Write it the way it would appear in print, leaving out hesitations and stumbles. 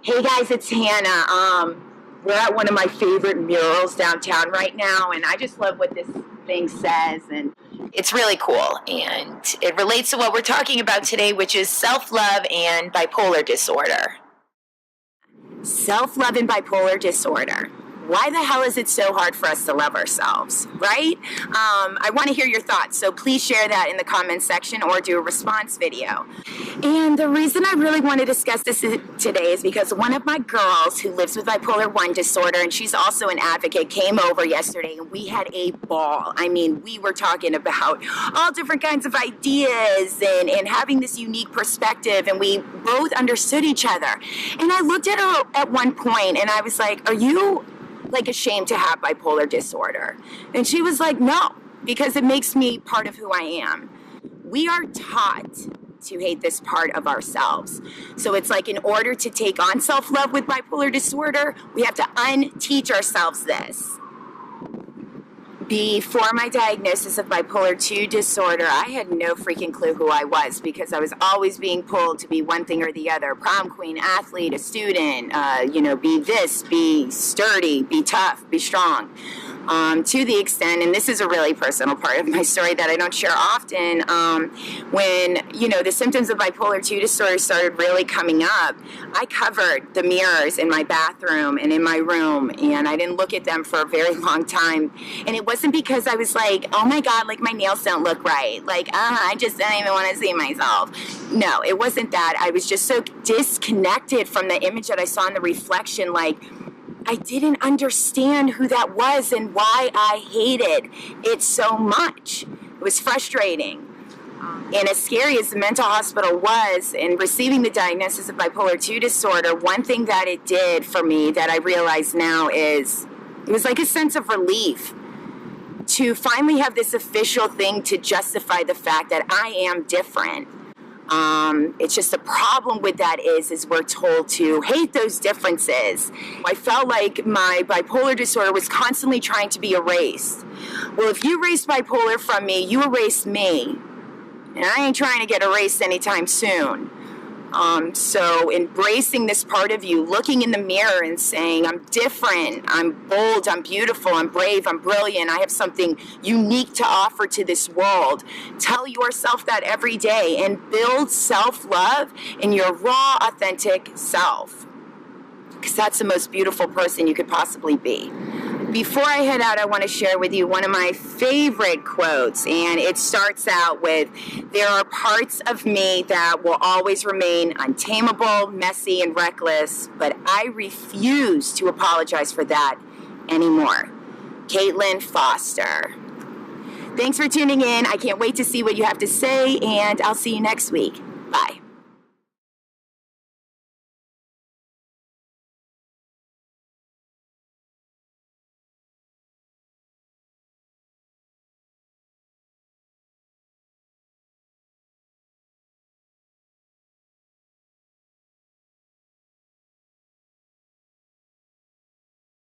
Hey guys, it's Hannah. We're at one of my favorite murals downtown right now, and I just love what this thing says, and it's really cool. And it relates to what we're talking about today, which is self-love and bipolar disorder. Self-love and bipolar disorder. Why the hell is it so hard for us to love ourselves, right? I want to hear your thoughts, so please share that in the comments section or do a response video. And the reason I really want to discuss this today is because one of my girls who lives with bipolar 1 disorder, and she's also an advocate, came over yesterday and we had a ball. I mean, we were talking about all different kinds of ideas and having this unique perspective, and we both understood each other. And I looked at her at one point and I was like, are you like ashamed to have bipolar disorder? And she was like, no, because it makes me part of who I am. We are taught to hate this part of ourselves. So it's like in order to take on self-love with bipolar disorder, we have to unteach ourselves this. Before my diagnosis of bipolar 2 disorder, I had no freaking clue who I was because I was always being pulled to be one thing or the other. Prom queen, athlete, a student, be this, be sturdy, be tough, be strong. To the extent, and this is a really personal part of my story that I don't share often, when, the symptoms of bipolar 2 disorder started really coming up, I covered the mirrors in my bathroom and in my room, and I didn't look at them for a very long time. And it wasn't because I was like, oh my God, like my nails don't look right. Like, I just don't even want to see myself. No, it wasn't that. I was just so disconnected from the image that I saw in the reflection, like, I didn't understand who that was and why I hated it so much. It was frustrating. And as scary as the mental hospital was in receiving the diagnosis of bipolar 2 disorder, one thing that it did for me that I realize now is it was like a sense of relief to finally have this official thing to justify the fact that I am different. It's just the problem with that is we're told to hate those differences. I felt like my bipolar disorder was constantly trying to be erased. Well, if you erased bipolar from me, you erased me. And I ain't trying to get erased anytime soon. So embracing this part of you, looking in the mirror and saying, I'm different, I'm bold, I'm beautiful, I'm brave, I'm brilliant, I have something unique to offer to this world. Tell yourself that every day and build self-love in your raw, authentic self. Because that's the most beautiful person you could possibly be. Before I head out, I want to share with you one of my favorite quotes, and it starts out with, there are parts of me that will always remain untamable, messy, and reckless, but I refuse to apologize for that anymore. Caitlin Foster. Thanks for tuning in. I can't wait to see what you have to say, and I'll see you next week.